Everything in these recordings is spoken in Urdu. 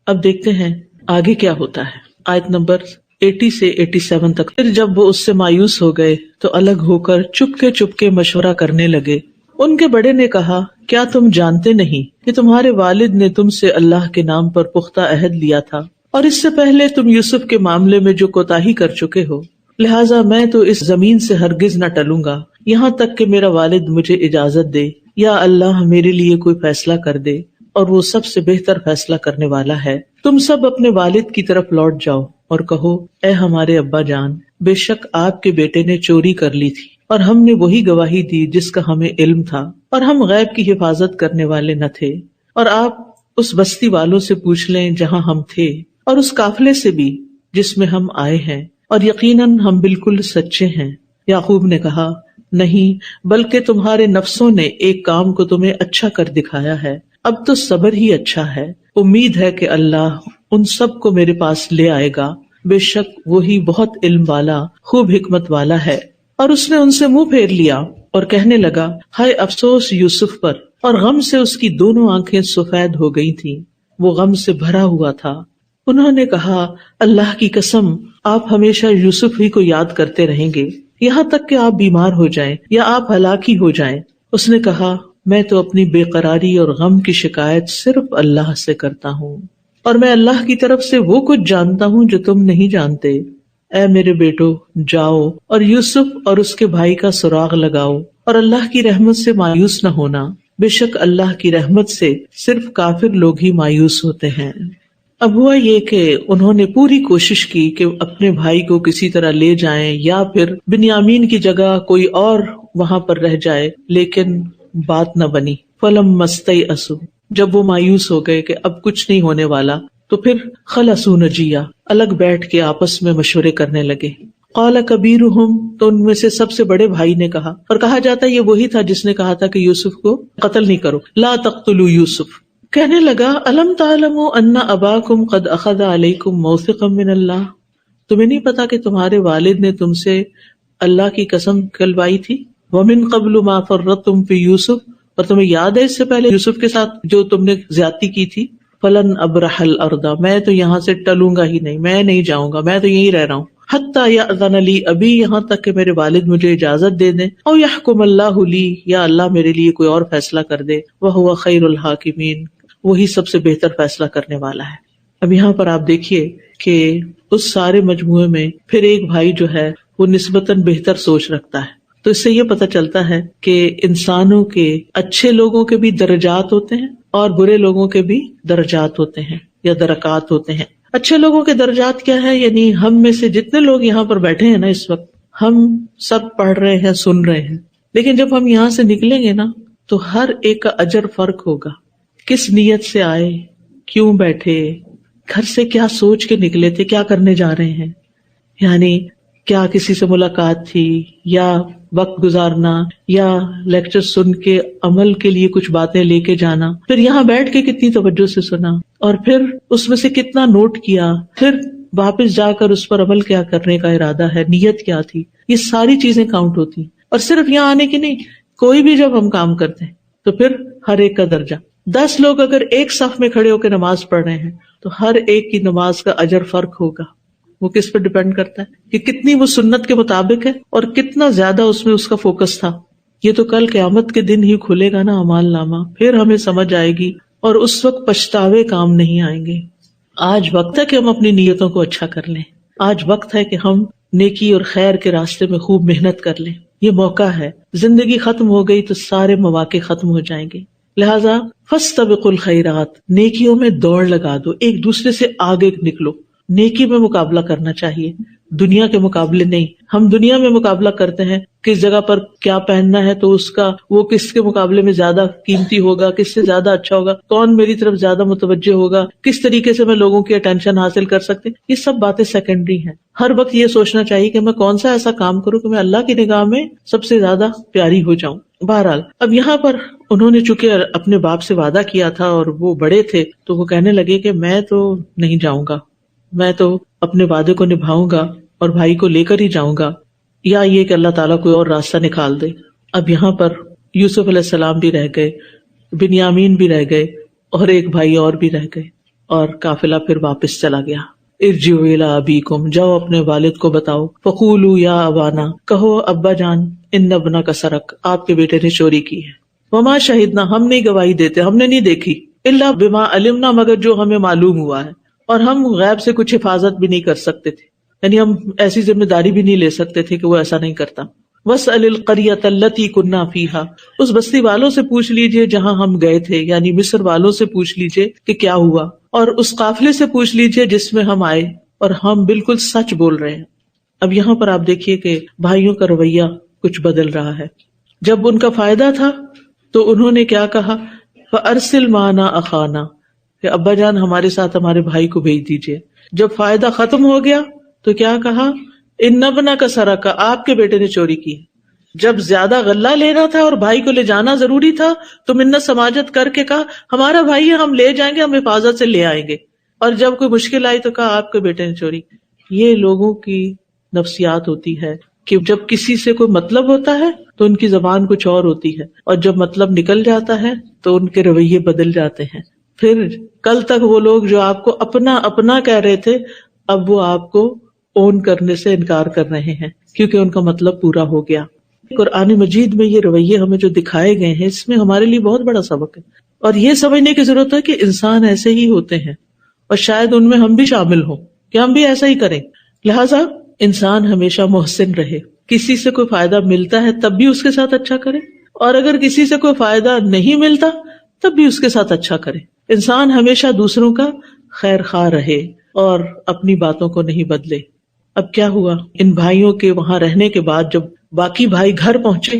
اب دیکھتے ہیں آگے کیا ہوتا ہے. آیت نمبر 80 سے 87 تک. پھر جب وہ اس سے مایوس ہو گئے تو الگ ہو کر چپ کے مشورہ کرنے لگے. ان کے بڑے نے کہا کیا تم جانتے نہیں کہ تمہارے والد نے تم سے اللہ کے نام پر پختہ عہد لیا تھا اور اس سے پہلے تم یوسف کے معاملے میں جو کوتاہی کر چکے ہو، لہٰذا میں تو اس زمین سے ہرگز نہ ٹلوں گا یہاں تک کہ میرا والد مجھے اجازت دے یا اللہ میرے لیے کوئی فیصلہ کر دے، اور وہ سب سے بہتر فیصلہ کرنے والا ہے. تم سب اپنے والد کی طرف لوٹ جاؤ اور کہو اے ہمارے ابا جان، بے شک آپ کے بیٹے نے چوری کر لی تھی اور ہم نے وہی گواہی دی جس کا ہمیں علم تھا، اور ہم غیب کی حفاظت کرنے والے نہ تھے. اور آپ اس بستی والوں سے پوچھ لیں جہاں ہم تھے اور اس قافلے سے بھی جس میں ہم آئے ہیں، اور یقیناً ہم بالکل سچے ہیں. یعقوب نے کہا نہیں، بلکہ تمہارے نفسوں نے ایک کام کو تمہیں اچھا کر دکھایا ہے، اب تو صبر ہی اچھا ہے. امید ہے کہ اللہ ان سب کو میرے پاس لے آئے گا، بے شک وہی بہت علم والا خوب حکمت والا ہے. اور اس نے ان سے منہ پھیر لیا اور کہنے لگا ہائے افسوس یوسف پر، اور غم سے اس کی دونوں آنکھیں سفید ہو گئی تھیں، وہ غم سے بھرا ہوا تھا. انہوں نے کہا اللہ کی قسم آپ ہمیشہ یوسف ہی کو یاد کرتے رہیں گے یہاں تک کہ آپ بیمار ہو جائیں یا آپ ہلاک ہی ہو جائیں. اس نے کہا میں تو اپنی بے قراری اور غم کی شکایت صرف اللہ سے کرتا ہوں، اور میں اللہ کی طرف سے وہ کچھ جانتا ہوں جو تم نہیں جانتے. اے میرے بیٹو جاؤ اور یوسف اور اس کے بھائی کا سراغ لگاؤ، اور اللہ کی رحمت سے مایوس نہ ہونا، بے شک اللہ کی رحمت سے صرف کافر لوگ ہی مایوس ہوتے ہیں. اب ہوا یہ کہ انہوں نے پوری کوشش کی کہ اپنے بھائی کو کسی طرح لے جائیں یا پھر بنیامین کی جگہ کوئی اور وہاں پر رہ جائے، لیکن بات نہ بنی. فلم مستیئسو، جب وہ مایوس ہو گئے کہ اب کچھ نہیں ہونے والا، تو پھر خلصوا نجیا، الگ بیٹھ کے آپس میں مشورے کرنے لگے. قال کبیرہم، تو ان میں سے سب سے بڑے بھائی نے کہا، اور کہا جاتا ہے یہ وہی تھا جس نے کہا تھا کہ یوسف کو قتل نہیں کرو، لا تقتلوا یوسف، کہنے لگا الم تعلموا ان اباکم قد اخذ علیکم موثقا من اللہ، تمہیں نہیں پتا کہ تمہارے والد نے تم سے اللہ کی قسم کھلوائی تھی. ومن قبل ما فرطتم فی یوسف، اور تمہیں یاد ہے اس سے پہلے یوسف کے ساتھ جو تم نے زیادتی کی تھی. فلن ابرح الارض، میں تو یہاں سے ٹلوں گا ہی نہیں، میں نہیں جاؤں گا، میں تو یہیں رہ رہا ہوں. حتی یأذن لی ابی، یہاں تک کہ میرے والد مجھے اجازت دے دیں. او یحکم اللہ لی، یا اللہ میرے لیے کوئی اور فیصلہ کر دے. وہو خیر الحاکمین، وہی سب سے بہتر فیصلہ کرنے والا ہے. اب یہاں پر آپ دیکھیے کہ اس سارے مجموعے میں پھر ایک بھائی جو ہے وہ نسبتاً بہتر سوچ رکھتا ہے. تو اس سے یہ پتہ چلتا ہے کہ انسانوں کے اچھے لوگوں کے بھی درجات ہوتے ہیں اور برے لوگوں کے بھی درجات ہوتے ہیں یا درکات ہوتے ہیں. اچھے لوگوں کے درجات کیا ہے؟ یعنی ہم میں سے جتنے لوگ یہاں پر بیٹھے ہیں نا اس وقت، ہم سب پڑھ رہے ہیں، سن رہے ہیں، لیکن جب ہم یہاں سے نکلیں گے نا تو ہر ایک کا اجر فرق ہوگا. کس نیت سے آئے، کیوں بیٹھے، گھر سے کیا سوچ کے نکلے تھے، کیا کرنے جا رہے ہیں، یعنی کیا کسی سے ملاقات تھی یا وقت گزارنا یا لیکچر سن کے عمل کے لیے کچھ باتیں لے کے جانا، پھر یہاں بیٹھ کے کتنی توجہ سے سنا اور پھر اس میں سے کتنا نوٹ کیا، پھر واپس جا کر اس پر عمل کیا کرنے کا ارادہ ہے، نیت کیا تھی، یہ ساری چیزیں کاؤنٹ ہوتی ہیں. اور صرف یہاں آنے کی نہیں، کوئی بھی جب ہم کام کرتے ہیں تو پھر ہر ایک کا درجہ. 10 لوگ اگر ایک صف میں کھڑے ہو کے نماز پڑھ رہے ہیں تو ہر ایک کی نماز کا اجر فرق ہوگا. وہ کس پہ ڈیپینڈ کرتا ہے کہ کتنی وہ سنت کے مطابق ہے اور کتنا زیادہ اس میں اس کا فوکس تھا. یہ تو کل قیامت کے دن ہی کھلے گا نا اعمال نامہ، پھر ہمیں سمجھ آئے گی اور اس وقت پچھتاوے کام نہیں آئیں گے. آج وقت ہے کہ ہم اپنی نیتوں کو اچھا کر لیں، آج وقت ہے کہ ہم نیکی اور خیر کے راستے میں خوب محنت کر لیں. یہ موقع ہے، زندگی ختم ہو گئی تو سارے مواقع ختم ہو جائیں گے. لہٰذا فاستبقوا الخیرات، نیکیوں میں دوڑ لگا دو، ایک دوسرے سے آگے نکلو. نیکی میں مقابلہ کرنا چاہیے، دنیا کے مقابلے نہیں. ہم دنیا میں مقابلہ کرتے ہیں کس جگہ پر کیا پہننا ہے تو اس کا وہ کس کے مقابلے میں زیادہ قیمتی ہوگا، کس سے زیادہ اچھا ہوگا، کون میری طرف زیادہ متوجہ ہوگا، کس طریقے سے میں لوگوں کی اٹینشن حاصل کر سکتے. یہ سب باتیں سیکنڈری ہیں. ہر وقت یہ سوچنا چاہیے کہ میں کون سا ایسا کام کروں کہ میں اللہ کی نگاہ میں سب سے زیادہ پیاری ہو جاؤں. بہرحال اب یہاں پر انہوں نے چونکہ اپنے باپ سے وعدہ کیا تھا اور وہ بڑے تھے تو وہ کہنے لگے کہ میں تو نہیں جاؤں گا، میں تو اپنے وعدے کو نبھاؤں گا اور بھائی کو لے کر ہی جاؤں گا، یا یہ کہ اللہ تعالیٰ کوئی اور راستہ نکال دے. اب یہاں پر یوسف علیہ السلام بھی رہ گئے، بنیامین بھی رہ گئے اور ایک بھائی اور بھی رہ گئے. اور قافلہ پھر واپس چلا گیا. ارجعوا الی ابیکم، جاؤ اپنے والد کو بتاؤ. فقولوا یا ابانا، کہو ابا جان، ان ابنک سرق، آپ کے بیٹے نے چوری کی ہے. وما شہدنا، ہم نہیں گواہی دیتے، ہم نے نہیں دیکھی. الا بما علمنا، مگر جو ہمیں معلوم ہوا ہے. اور ہم غیب سے کچھ حفاظت بھی نہیں کر سکتے تھے، یعنی ہم ایسی ذمہ داری بھی نہیں لے سکتے تھے کہ وہ ایسا نہیں کرتا. واسأل القریۃ التی کنا فیہا، اس بستی والوں سے پوچھ لیجئے جہاں ہم گئے تھے، یعنی مصر والوں سے پوچھ لیجئے کہ کیا ہوا، اور اس قافلے سے پوچھ لیجئے جس میں ہم آئے، اور ہم بالکل سچ بول رہے ہیں. اب یہاں پر آپ دیکھیے کہ بھائیوں کا رویہ کچھ بدل رہا ہے. جب ان کا فائدہ تھا تو انہوں نے کیا کہا، فَأَرْسِلْ مَعَنَا أَخَانَا، کہ ابا جان ہمارے ساتھ ہمارے بھائی کو بھیج دیجئے. جب فائدہ ختم ہو گیا تو کیا کہا، ان ابنک سرق، آپ کے بیٹے نے چوری کی. جب زیادہ غلہ لینا تھا اور بھائی کو لے جانا ضروری تھا تو منت سماجت کر کے کہا ہمارا بھائی ہے، ہم لے جائیں گے، ہم حفاظت سے لے آئیں گے. اور جب کوئی مشکل آئی تو کہا آپ کے بیٹے نے چوری. یہ لوگوں کی نفسیات ہوتی ہے کہ جب کسی سے کوئی مطلب ہوتا ہے تو ان کی زبان کچھ اور ہوتی ہے، اور جب مطلب نکل جاتا ہے تو ان کے رویے بدل جاتے ہیں. پھر کل تک وہ لوگ جو آپ کو اپنا اپنا کہہ رہے تھے، اب وہ آپ کو اون کرنے سے انکار کر رہے ہیں کیونکہ ان کا مطلب پورا ہو گیا. قرآن مجید میں یہ رویے ہمیں جو دکھائے گئے ہیں، اس میں ہمارے لیے بہت بڑا سبق ہے، اور یہ سمجھنے کی ضرورت ہے کہ انسان ایسے ہی ہوتے ہیں، اور شاید ان میں ہم بھی شامل ہوں کہ ہم بھی ایسا ہی کریں. لہٰذا انسان ہمیشہ محسن رہے. کسی سے کوئی فائدہ ملتا ہے تب بھی اس کے ساتھ اچھا کرے، اور اگر کسی سے کوئی فائدہ نہیں ملتا تب بھی اس کے ساتھ اچھا کرے. انسان ہمیشہ دوسروں کا خیر خواہ رہے اور اپنی باتوں کو نہیں بدلے. اب کیا ہوا، ان بھائیوں کے وہاں رہنے کے بعد جب باقی بھائی گھر پہنچے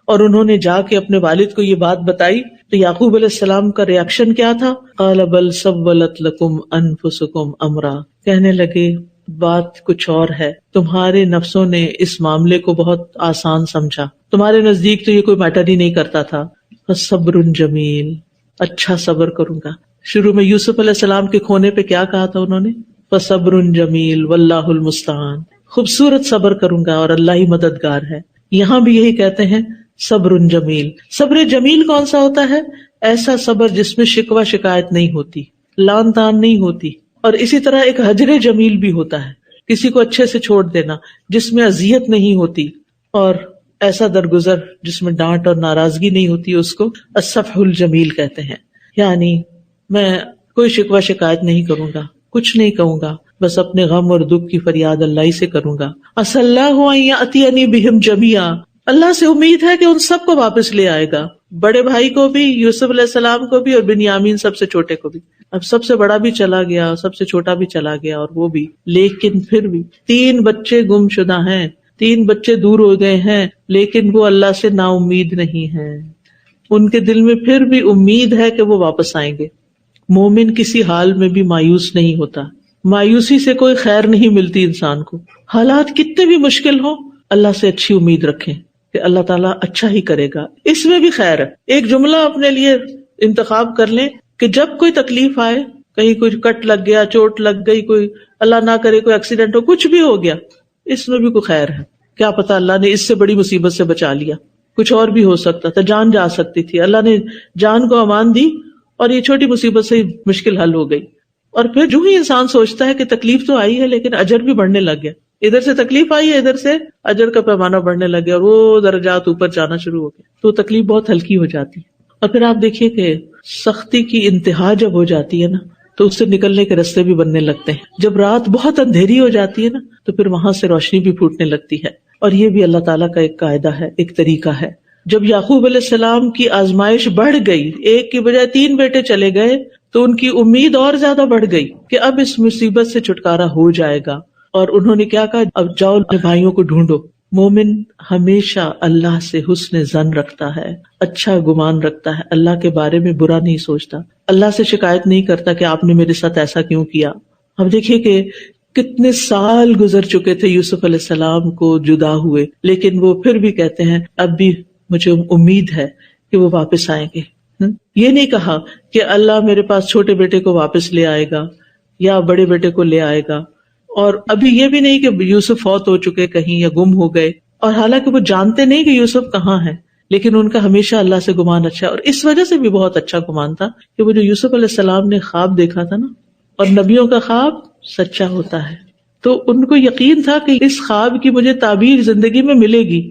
اور انہوں نے جا کے اپنے والد کو یہ بات بتائی تو یعقوب علیہ السلام کا ریاکشن کیا تھا، قال بل سولت لکم انفسکم امرا، کہنے لگے بات کچھ اور ہے، تمہارے نفسوں نے اس معاملے کو بہت آسان سمجھا، تمہارے نزدیک تو یہ کوئی میٹر ہی نہیں کرتا تھا. فصبر جمیل، اچھا صبر کروں گا. شروع میں یوسف علیہ السلام کے کھونے پہ کیا کہا تھا انہوں نے، فصبر جمیل واللہ المستعان، خوبصورت صبر کروں گا اور اللہ ہی مددگار ہے. یہاں بھی یہی کہتے ہیں صبر جمیل. صبر جمیل کون سا ہوتا ہے، ایسا صبر جس میں شکوہ شکایت نہیں ہوتی، لان تان نہیں ہوتی. اور اسی طرح ایک حجر جمیل بھی ہوتا ہے، کسی کو اچھے سے چھوڑ دینا جس میں اذیت نہیں ہوتی، اور ایسا درگزر جس میں ڈانٹ اور ناراضگی نہیں ہوتی، اس کو الصفح الجمیل کہتے ہیں. یعنی میں کوئی شکوہ شکایت نہیں کروں گا، کچھ نہیں کہوں گا، بس اپنے غم اور دکھ کی فریاد اللہ ہی سے کروں گا. عسى الله ان ياتيني بهم جميعا، اللہ سے امید ہے کہ ان سب کو واپس لے آئے گا، بڑے بھائی کو بھی، یوسف علیہ السلام کو بھی، اور بنیامین سب سے چھوٹے کو بھی. اب سب سے بڑا بھی چلا گیا، سب سے چھوٹا بھی چلا گیا، اور وہ بھی، لیکن پھر بھی 3 بچے گم شدہ ہیں، 3 بچے دور ہو گئے ہیں، لیکن وہ اللہ سے نا امید نہیں ہیں. ان کے دل میں پھر بھی امید ہے کہ وہ واپس آئیں گے. مومن کسی حال میں بھی مایوس نہیں ہوتا، مایوسی سے کوئی خیر نہیں ملتی انسان کو. حالات کتنے بھی مشکل ہوں، اللہ سے اچھی امید رکھیں کہ اللہ تعالیٰ اچھا ہی کرے گا، اس میں بھی خیر ہے. ایک جملہ اپنے لیے انتخاب کر لیں کہ جب کوئی تکلیف آئے، کہیں کوئی کٹ لگ گیا، چوٹ لگ گئی، کوئی اللہ نہ کرے کوئی ایکسیڈنٹ ہو، کچھ بھی ہو گیا، اس میں بھی کوئی خیر ہے. کیا پتا اللہ نے اس سے بڑی مصیبت سے بچا لیا، کچھ اور بھی ہو سکتا تھا، جان جا سکتی تھی، اللہ نے جان کو امان دی اور یہ چھوٹی مصیبت سے مشکل حل ہو گئی. اور پھر جو ہی انسان سوچتا ہے کہ تکلیف تو آئی ہے لیکن اجر بھی بڑھنے لگ گیا، ادھر سے تکلیف آئی ہے، ادھر سے اجر کا پیمانہ بڑھنے لگ گیا، اور وہ درجات اوپر جانا شروع ہو گئے، تو تکلیف بہت ہلکی ہو جاتی. اور پھر آپ دیکھیے کہ سختی کی انتہا جب ہو جاتی ہے نا تو اس سے نکلنے کے راستے بھی بننے لگتے ہیں. جب رات بہت اندھیری ہو جاتی ہے نا تو پھر وہاں سے روشنی بھی پھوٹنے لگتی ہے. اور یہ بھی اللہ تعالیٰ کا ایک قاعدہ ہے، ایک طریقہ ہے. جب یعقوب علیہ السلام کی آزمائش بڑھ گئی، ایک کی بجائے 3 بیٹے چلے گئے، تو ان کی امید اور زیادہ بڑھ گئی کہ اب اس مصیبت سے چھٹکارا ہو جائے گا. اور انہوں نے کیا کہا، اب جاؤ اپنے بھائیوں کو ڈھونڈو. مومن ہمیشہ اللہ سے حسن ظن رکھتا ہے، اچھا گمان رکھتا ہے، اللہ کے بارے میں برا نہیں سوچتا، اللہ سے شکایت نہیں کرتا کہ آپ نے میرے ساتھ ایسا کیوں کیا. اب دیکھیے کہ کتنے سال گزر چکے تھے یوسف علیہ السلام کو جدا ہوئے، لیکن وہ پھر بھی کہتے ہیں اب بھی مجھے امید ہے کہ وہ واپس آئیں گے. یہ نہیں کہا کہ اللہ میرے پاس چھوٹے بیٹے کو واپس لے آئے گا یا بڑے بیٹے کو لے آئے گا، اور ابھی یہ بھی نہیں کہ یوسف فوت ہو چکے کہیں یا گم ہو گئے. اور حالانکہ وہ جانتے نہیں کہ یوسف کہاں ہے، لیکن ان کا ہمیشہ اللہ سے گمان اچھا، اور اس وجہ سے بھی بہت اچھا گمان تھا کہ وہ جو یوسف علیہ السلام نے خواب دیکھا تھا نا، اور نبیوں کا خواب سچا ہوتا ہے. تو ان کو یقین تھا کہ اس خواب کی مجھے تعبیر زندگی میں ملے گی.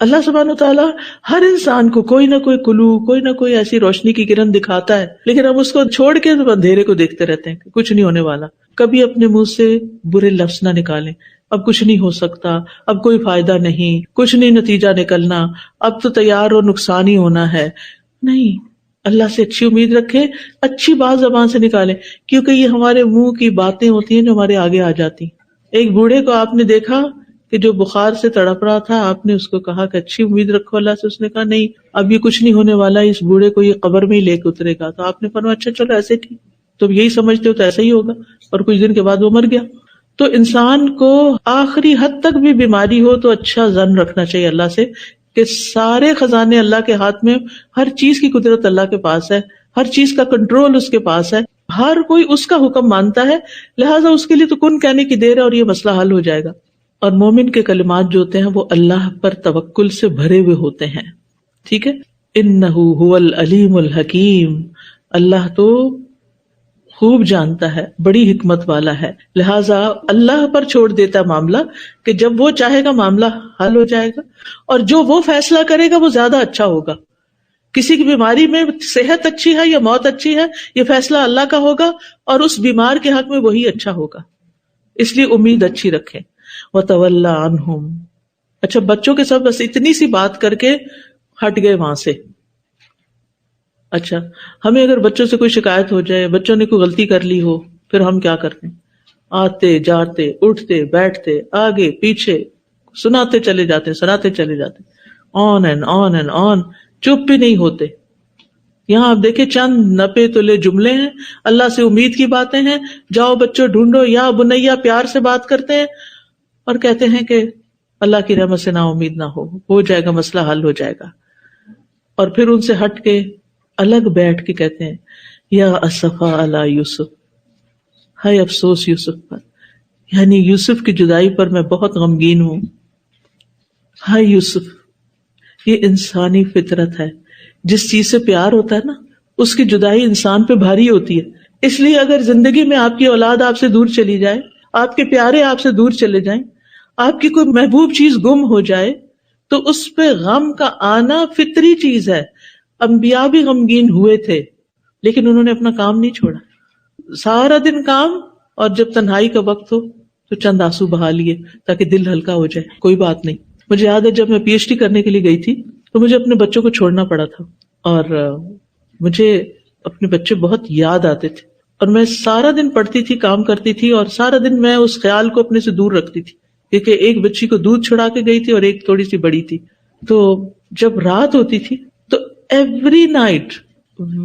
اللہ سبحانہ و تعالیٰ ہر انسان کو کوئی نہ کوئی کلو، کوئی نہ کوئی ایسی روشنی کی کرن دکھاتا ہے، لیکن ہم اس کو چھوڑ کے اندھیرے کو دیکھتے رہتے ہیں کہ کچھ نہیں ہونے والا. کبھی اپنے منہ سے برے لفظ نہ نکالیں، اب کچھ نہیں ہو سکتا، اب کوئی فائدہ نہیں، کچھ نہیں نتیجہ نکلنا، اب تو تیار اور نقصان ہی ہونا ہے. نہیں، اللہ سے اچھی امید رکھیں، اچھی بات زبان سے نکالیں، کیونکہ یہ ہمارے منہ کی باتیں ہوتی ہیں جو ہمارے آگے آ جاتی. ایک بوڑھے کو آپ نے دیکھا کہ جو بخار سے تڑپ رہا تھا، آپ نے اس کو کہا کہ اچھی امید رکھو اللہ سے. اس نے کہا نہیں، اب یہ کچھ نہیں ہونے والا، اس بوڑھے کو یہ قبر میں ہی لے کے اترے گا. تو آپ نے فرمایا اچھا چلو ایسے ٹھیک، تم یہی سمجھتے ہو تو ایسا ہی ہوگا. اور کچھ دن کے بعد وہ مر گیا. تو انسان کو آخری حد تک بھی بیماری ہو تو اچھا ظن رکھنا چاہیے اللہ سے کہ سارے خزانے اللہ کے ہاتھ میں، ہر چیز کی قدرت اللہ کے پاس ہے، ہر چیز کا کنٹرول اس کے پاس ہے، ہر کوئی اس کا حکم مانتا ہے، لہٰذا اس کے لیے تو کن کہنے کی دیر ہے اور یہ مسئلہ حل ہو جائے گا. اور مومن کے کلمات جو ہوتے ہیں وہ اللہ پر توکل سے بھرے ہوئے ہوتے ہیں. ٹھیک ہے، انہ هو العلیم الحکیم، اللہ تو خوب جانتا ہے، بڑی حکمت والا ہے. لہٰذا اللہ پر چھوڑ دیتا ہے معاملہ کہ جب وہ چاہے گا معاملہ حل ہو جائے گا، اور جو وہ فیصلہ کرے گا وہ زیادہ اچھا ہوگا. کسی کی بیماری میں صحت اچھی ہے یا موت اچھی ہے، یہ فیصلہ اللہ کا ہوگا، اور اس بیمار کے حق میں وہی اچھا ہوگا. اس لیے امید اچھی رکھیں. وَتَوَلَّ عَنْهُمْ. اچھا، بچوں کے ساتھ بس اتنی سی بات کر کے ہٹ گئے وہاں سے. اچھا، ہمیں اگر بچوں سے کوئی شکایت ہو جائے، بچوں نے کوئی غلطی کر لی ہو، پھر ہم کیا کرتے ہیں؟ آتے جاتے اٹھتے بیٹھتے آگے پیچھے سناتے چلے جاتے، آن اینڈ آن، چپ بھی نہیں ہوتے. یہاں آپ دیکھیں چند نپے تلے جملے ہیں، اللہ سے امید کی باتیں ہیں. جاؤ بچوں ڈھونڈو، یا بنیا، پیار سے بات کرتے ہیں اور کہتے ہیں کہ اللہ کی رحمت سے نا امید نہ ہو جائے گا، مسئلہ حل ہو جائے گا. اور پھر ان سے ہٹ کے الگ بیٹھ کے کہتے ہیں یا اسفا علی یوسف، ہائے افسوس یوسف پر، یعنی یوسف کی جدائی پر میں بہت غمگین ہوں. ہائے یوسف. یہ انسانی فطرت ہے، جس چیز سے پیار ہوتا ہے نا، اس کی جدائی انسان پہ بھاری ہوتی ہے. اس لیے اگر زندگی میں آپ کی اولاد آپ سے دور چلی جائے، آپ کے پیارے آپ سے دور چلے جائیں، آپ کی کوئی محبوب چیز گم ہو جائے، تو اس پہ غم کا آنا فطری چیز ہے. انبیاء بھی غمگین ہوئے تھے، لیکن انہوں نے اپنا کام نہیں چھوڑا. سارا دن کام، اور جب تنہائی کا وقت ہو تو چند آنسو بہا لیے تاکہ دل ہلکا ہو جائے. کوئی بات نہیں. مجھے یاد ہے جب میں پی ایچ ڈی کرنے کے لیے گئی تھی تو مجھے اپنے بچوں کو چھوڑنا پڑا تھا، اور مجھے اپنے بچے بہت یاد آتے تھے، اور میں سارا دن پڑھتی تھی، کام کرتی تھی، اور سارا دن میں اس خیال کو اپنے سے دور رکھتی تھی، کیونکہ ایک بچی کو دودھ چھڑا کے گئی تھی اور ایک تھوڑی سی بڑی تھی. تو جب رات ہوتی تھی تو every night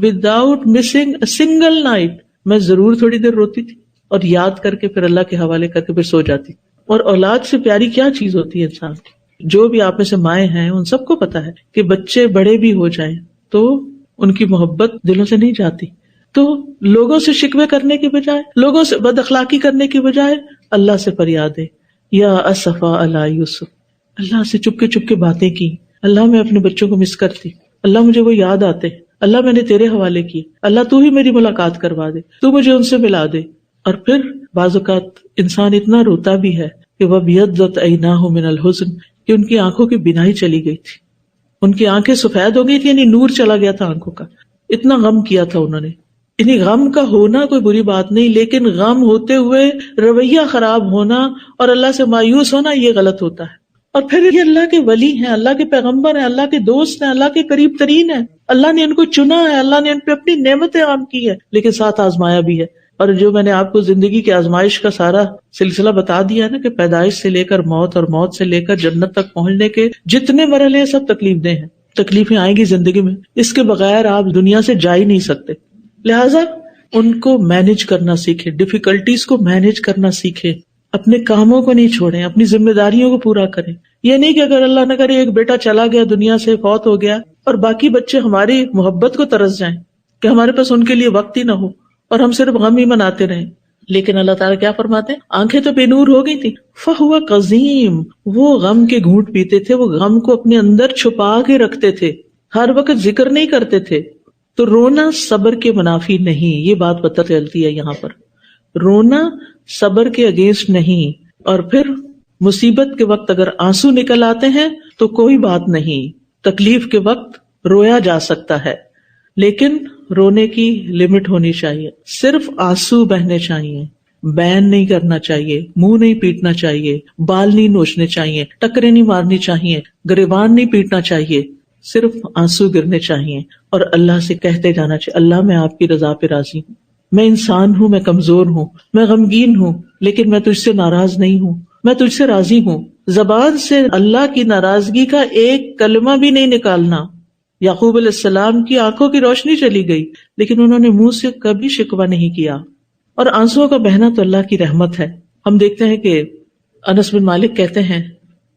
without missing a single night میں ضرور تھوڑی دیر روتی تھی، اور یاد کر کے پھر اللہ کے حوالے کر کے پھر سو جاتی. اور اولاد سے پیاری کیا چیز ہوتی ہے انسان کی. جو بھی آپ میں سے مائیں ہیں ان سب کو پتا ہے کہ بچے بڑے بھی ہو جائیں تو ان کی محبت دلوں سے نہیں جاتی. تو لوگوں سے شکوے کرنے کی بجائے، لوگوں سے بد اخلاقی کرنے کی بجائے اللہ سے فریاد ہے یا اسفا علی یوسف. اللہ سے چپ کے باتیں کی، اللہ میں اپنے بچوں کو مس کرتی، اللہ مجھے وہ یاد آتے، اللہ میں نے تیرے حوالے کی، اللہ تو ہی میری ملاقات کروا دے، تو مجھے ان سے ملا دے. اور پھر بعض اوقات انسان اتنا روتا بھی ہے کہ وَبْيَضَّتْ عَيْنَاهُ مِنَ الْحُزْنِ، کہ ان کی آنکھوں کی بینائی چلی گئی تھی، ان کی آنکھیں سفید ہو گئی تھی، یعنی نور چلا گیا تھا آنکھوں کا. اتنا غم کیا تھا انہوں نے. یعنی غم کا ہونا کوئی بری بات نہیں، لیکن غم ہوتے ہوئے رویہ خراب ہونا اور اللہ سے مایوس ہونا یہ غلط ہوتا ہے. اور پھر یہ اللہ کے ولی ہیں، اللہ کے پیغمبر ہیں، اللہ کے دوست ہیں، اللہ کے قریب ترین ہیں، اللہ نے ان کو چنا ہے، اللہ نے ان پہ اپنی نعمتیں عام کی ہے، لیکن ساتھ آزمایا بھی ہے. اور جو میں نے آپ کو زندگی کی آزمائش کا سارا سلسلہ بتا دیا ہے نا، کہ پیدائش سے لے کر موت اور موت سے لے کر جنت تک پہنچنے کے جتنے مرحلے ہیں سب تکلیف دہ ہیں. تکلیفیں آئیں گی زندگی میں، اس کے بغیر آپ دنیا سے جا ہی نہیں سکتے. لہٰذا ان کو مینج کرنا سیکھیں، ڈیفیکلٹیز کو مینج کرنا سیکھیں، اپنے کاموں کو نہیں چھوڑیں، اپنی ذمہ داریوں کو پورا کریں. یہ نہیں کہ اگر اللہ نہ کرے ایک بیٹا چلا گیا دنیا سے، فوت ہو گیا، اور باقی بچے ہماری محبت کو ترس جائیں کہ ہمارے پاس ان کے لیے وقت ہی نہ ہو اور ہم صرف غم ہی مناتے رہیں. لیکن اللہ تعالیٰ کیا فرماتے ہیں؟ آنکھیں تو بے نور ہو گئی تھی، فَهُوَ قَزِيمٌ، وہ غم کے گھونٹ پیتے تھے، وہ غم کو اپنے اندر چھپا کے رکھتے تھے، ہر وقت ذکر نہیں کرتے تھے. تو رونا صبر کے منافی نہیں، یہ بات پتہ چلتی ہے یہاں پر. رونا صبر کے اگینسٹ نہیں، اور پھر مصیبت کے وقت اگر آنسو نکل آتے ہیں تو کوئی بات نہیں، تکلیف کے وقت رویا جا سکتا ہے، لیکن رونے کی لمٹ ہونی چاہیے، صرف آنسو بہنے چاہیے، بین نہیں کرنا چاہیے، منہ نہیں پیٹنا چاہیے، بال نہیں نوچنے چاہیے، ٹکرے نہیں مارنی چاہیے، گریبان نہیں پیٹنا چاہیے، صرف آنسو گرنے چاہیے اور اللہ سے کہتے جانا چاہیے اللہ میں آپ کی رضا پہ راضی ہوں، میں انسان ہوں، میں کمزور ہوں، میں غمگین ہوں، لیکن میں تجھ سے ناراض نہیں ہوں، میں تجھ سے راضی ہوں۔ زبان سے اللہ کی ناراضگی کا ایک کلمہ بھی نہیں نکالنا۔ یعقوب علیہ السلام کی آنکھوں کی روشنی چلی گئی لیکن انہوں نے منہ سے کبھی شکوہ نہیں کیا، اور آنسوؤں کا بہنا تو اللہ کی رحمت ہے۔ ہم دیکھتے ہیں کہ انس بن مالک کہتے ہیں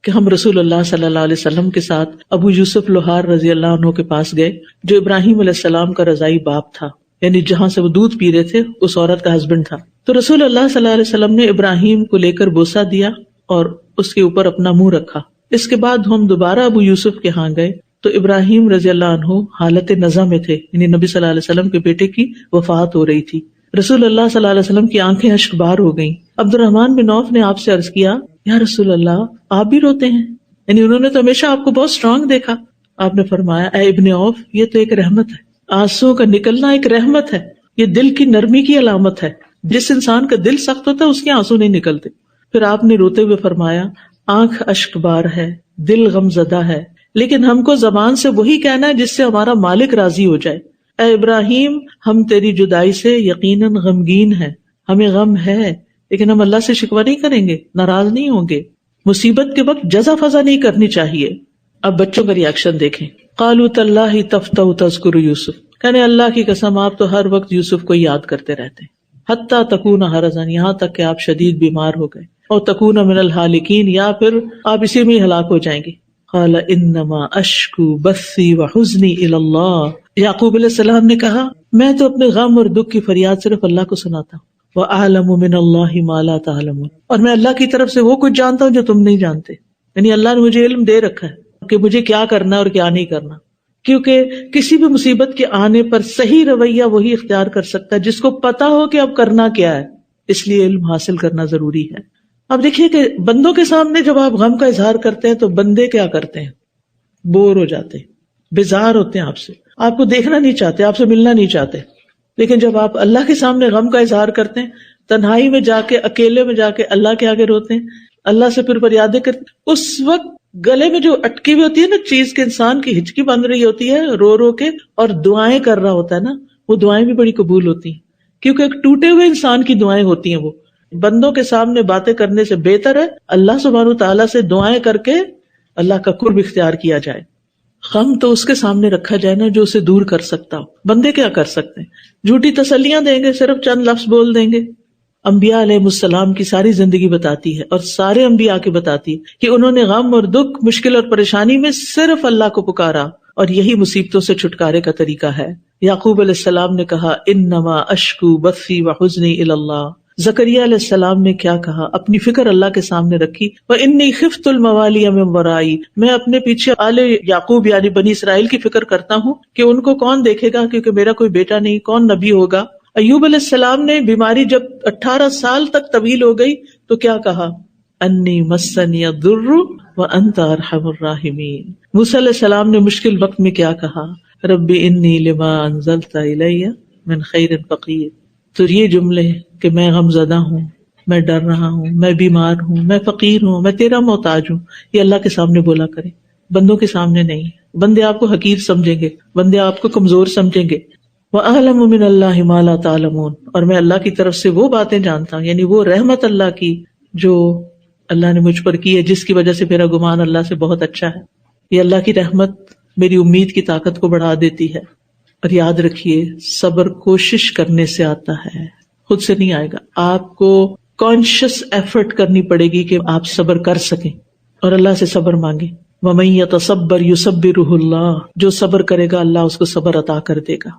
کہ ہم رسول اللہ صلی اللہ علیہ وسلم کے ساتھ ابو یوسف لوہار رضی اللہ عنہ کے پاس گئے، جو ابراہیم علیہ السلام کا رضائی باپ تھا، یعنی جہاں سے وہ دودھ پی رہے تھے اس عورت کا ہسبینڈ تھا۔ تو رسول اللہ صلی اللہ علیہ وسلم نے ابراہیم کو لے کر بوسہ دیا اور اس کے اوپر اپنا منہ رکھا۔ اس کے بعد ہم دوبارہ ابو یوسف کے ہاں گئے تو ابراہیم رضی اللہ عنہ حالت نزع میں تھے، یعنی نبی صلی اللہ علیہ وسلم کے بیٹے کی وفات ہو رہی تھی۔ رسول اللہ صلی اللہ علیہ وسلم کی آنکھیں اشک بار ہو گئیں۔ عبد الرحمن بن عوف نے آپ سے عرض کیا یا رسول اللہ آپ بھی روتے ہیں؟ یعنی انہوں نے تو ہمیشہ آپ کو بہت اسٹرانگ دیکھا۔ آپ نے فرمایا اے ابن عوف، یہ تو ایک رحمت ہے، آنسو کا نکلنا ایک رحمت ہے، یہ دل کی نرمی کی علامت ہے۔ جس انسان کا دل سخت ہوتا ہے اس کے آنسو نہیں نکلتے۔ پھر آپ نے روتے ہوئے فرمایا آنکھ اشک بار ہے، دل غم زدہ ہے، لیکن ہم کو زبان سے وہی کہنا ہے جس سے ہمارا مالک راضی ہو جائے۔ اے ابراہیم، ہم تیری جدائی سے یقیناً غمگین ہیں، ہمیں غم ہے، لیکن ہم اللہ سے شکوہ نہیں کریں گے، ناراض نہیں ہوں گے۔ مصیبت کے وقت جزا فضا نہیں کرنی چاہیے۔ اب بچوں کا ریاکشن دیکھیں۔ قالوا تاللہ تفتح تذکر یوسف، کہنے اللہ کی قسم آپ تو ہر وقت یوسف کو یاد کرتے رہتے ہیں، حتی تکون حرزا، یہاں تک کہ آپ شدید بیمار ہو گئے، اور تکون من الہالکین، یا پھر آپ اسی میں ہلاک ہو جائیں گے۔ قال انما اشکو بثی وحزنی الی اللہ، یعقوب علیہ السلام نے کہا میں تو اپنے غم اور دکھ کی فریاد صرف اللہ کو سناتا ہوں، وَأَعْلَمُ مِنَ اللَّهِ مَا لَا تَعْلَمُونَ، اور میں اللہ کی طرف سے وہ کچھ جانتا ہوں جو تم نہیں جانتے، یعنی اللہ نے مجھے علم دے رکھا ہے کہ مجھے کیا کرنا اور کیا نہیں کرنا، کیونکہ کسی بھی مصیبت کے آنے پر صحیح رویہ وہی اختیار کر سکتا ہے جس کو پتا ہو کہ اب کرنا کیا ہے، اس لیے علم حاصل کرنا ضروری ہے۔ اب دیکھیے کہ بندوں کے سامنے جب آپ غم کا اظہار کرتے ہیں تو بندے کیا کرتے ہیں؟ بور ہو جاتے ہیں، بیزار ہوتے ہیں آپ سے، آپ کو دیکھنا نہیں چاہتے، آپ سے ملنا نہیں چاہتے۔ لیکن جب آپ اللہ کے سامنے غم کا اظہار کرتے ہیں، تنہائی میں جا کے، اکیلے میں جا کے اللہ کے آگے روتے ہیں، اللہ سے پھر فریادیں کرتے، اس وقت گلے میں جو اٹکی ہوئی ہوتی ہے نا چیز کے، انسان کی ہچکی بن رہی ہوتی ہے رو رو کے، اور دعائیں کر رہا ہوتا ہے نا، وہ دعائیں بھی بڑی قبول ہوتی ہیں، کیونکہ ایک ٹوٹے ہوئے انسان کی دعائیں ہوتی ہیں۔ وہ بندوں کے سامنے باتیں کرنے سے بہتر ہے اللہ سبحانہ وتعالیٰ سے دعائیں کر کے اللہ کا قرب اختیار کیا جائے۔ غم تو اس کے سامنے رکھا جائے نا جو اسے دور کر سکتا ہو۔ بندے کیا کر سکتے ہیں؟ جھوٹی تسلیاں دیں گے، صرف چند لفظ بول دیں گے۔ انبیاء علیہ السلام کی ساری زندگی بتاتی ہے، اور سارے انبیاء کی بتاتی ہے کہ انہوں نے غم اور دکھ، مشکل اور پریشانی میں صرف اللہ کو پکارا، اور یہی مصیبتوں سے چھٹکارے کا طریقہ ہے۔ یعقوب علیہ السلام نے کہا انما اشکو بثی وحزنی الی اللہ۔ زکریا علیہ السلام نے کیا کہا؟ اپنی فکر اللہ کے سامنے رکھی، وَإِنِّي خِفْتُ الْمَوَالِيَ مِن وَرَائِي، میں اپنے پیچھے آل یعقوب یعنی بنی اسرائیل کی فکر کرتا ہوں کہ ان کو کون دیکھے گا، کیونکہ میرا کوئی بیٹا نہیں، کون نبی ہوگا۔ ایوب علیہ السلام نے بیماری جب 18 سال تک طویل ہو گئی تو کیا کہا؟ انی مسنی الضر وانت ارحم الراحمین۔ موسیٰ علیہ السلام نے مشکل وقت میں کیا کہا؟ رب انی لما انزلت الی من خیر فقیر۔ تو یہ جملے کہ میں غم زدہ ہوں، میں ڈر رہا ہوں، میں بیمار ہوں، میں فقیر ہوں، میں تیرا محتاج ہوں، یہ اللہ کے سامنے بولا کریں، بندوں کے سامنے نہیں۔ بندے آپ کو حقیر سمجھیں گے، بندے آپ کو کمزور سمجھیں گے۔ وَأَعْلَمُ مِنَ اللَّهِ مَا لَا تَعْلَمُونَ، اور میں اللہ کی طرف سے وہ باتیں جانتا ہوں، یعنی وہ رحمت اللہ کی جو اللہ نے مجھ پر کی ہے، جس کی وجہ سے میرا گمان اللہ سے بہت اچھا ہے۔ یہ اللہ کی رحمت میری امید کی طاقت کو بڑھا دیتی ہے۔ اور یاد رکھیے صبر کوشش کرنے سے آتا ہے، خود سے نہیں آئے گا۔ آپ کو کانشیس ایفرٹ کرنی پڑے گی کہ آپ صبر کر سکیں، اور اللہ سے صبر مانگیں۔ وَمَن يَتَصَبَّرْ يُصَبِّرْهُ اللَّهُ، جو صبر کرے گا اللہ اس کو صبر عطا کر دے گا۔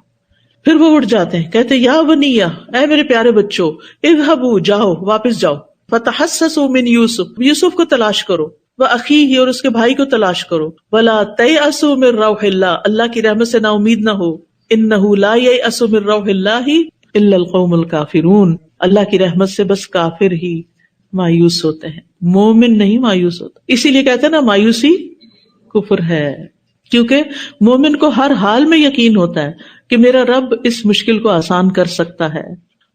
پھر وہ اٹھ جاتے ہیں، کہتے یا بنیا، اے میرے پیارے بچوں، اذهبوا، جاؤ، واپس جاؤ، فتحسسوا من یوسف، یوسف کو تلاش کرو، وَأَخِيهِ، اور اس کے بھائی کو تلاش کرو، وَلَا تَيْأَسُوا مِن رَوْحِ اللَّهِ، اللہ کی رحمت سے نا امید نہ ہو، إِنَّهُ لَا يَيْأَسُ مِن رَوْحِ اللَّهِ إِلَّا الْقَوْمُ الْكَافِرُونَ، اللہ کی رحمت سے بس کافر ہی مایوس ہوتے ہیں، مومن نہیں مایوس ہوتا. اسی لیے کہتے ہیں نا مایوسی کفر ہے، کیونکہ مومن کو ہر حال میں یقین ہوتا ہے کہ میرا رب اس مشکل کو آسان کر سکتا ہے،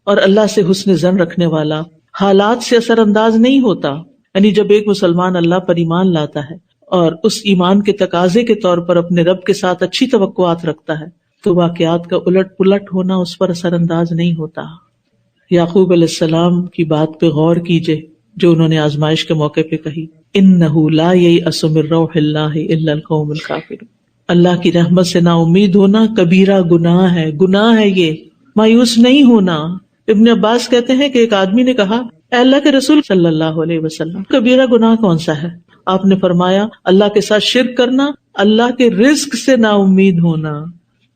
اور اللہ سے حسن ظن رکھنے والا حالات سے اثر انداز نہیں ہوتا. یعنی جب ایک مسلمان اللہ پر ایمان لاتا ہے اور اس ایمان کے تقاضے کے طور پر اپنے رب کے ساتھ اچھی توقعات رکھتا ہے تو واقعات کا الٹ پلٹ ہونا اس پر اثر انداز نہیں ہوتا. یعقوب علیہ السلام کی بات پہ غور کیجئے جو انہوں نے آزمائش کے موقع پہ کہی، انہ لا ییأس من روح اللہ الا القوم الکافرون. اللہ کی رحمت سے نا امید ہونا کبیرہ گناہ ہے، گناہ ہے یہ، مایوس نہیں ہونا. ابن عباس کہتے ہیں کہ ایک آدمی نے کہا، اے اللہ کے رسول صلی اللہ علیہ وسلم، کبیرہ گناہ کون سا ہے؟ آپ نے فرمایا، اللہ کے ساتھ شرک کرنا، اللہ کے رزق سے نا امید ہونا.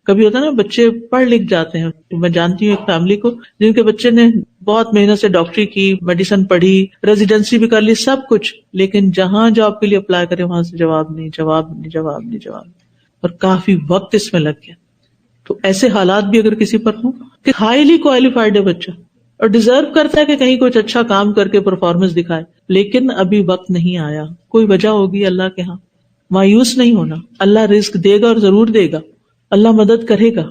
کبھی ہوتا ہے نا بچے پڑھ لکھ جاتے ہیں، میں جانتی ہوں ایک فیملی کو جن کے بچے نے بہت محنت سے ڈاکٹری کی، میڈیسن پڑھی، ریزیڈنسی بھی کر لی، سب کچھ، لیکن جہاں جاب کے لیے اپلائی کرے وہاں سے جواب نہیں. اور کافی وقت اس میں لگ گیا. تو ایسے حالات بھی اگر کسی پر ہوں کہ ہائیلی کوالیفائڈ ہے بچہ اور ڈیزرو کرتا ہے کہ کہیں کچھ اچھا کام کر کے پرفارمنس دکھائے، لیکن ابھی وقت نہیں آیا، کوئی وجہ ہوگی اللہ کے ہاں. مایوس نہیں ہونا، اللہ رزق دے گا اور ضرور دے گا، اللہ مدد کرے گا.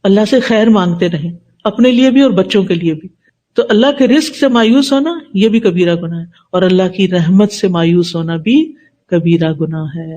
اللہ سے خیر مانگتے رہیں، اپنے لیے بھی اور بچوں کے لیے بھی. تو اللہ کے رزق سے مایوس ہونا یہ بھی کبیرہ گناہ ہے، اور اللہ کی رحمت سے مایوس ہونا بھی کبیرہ گناہ ہے.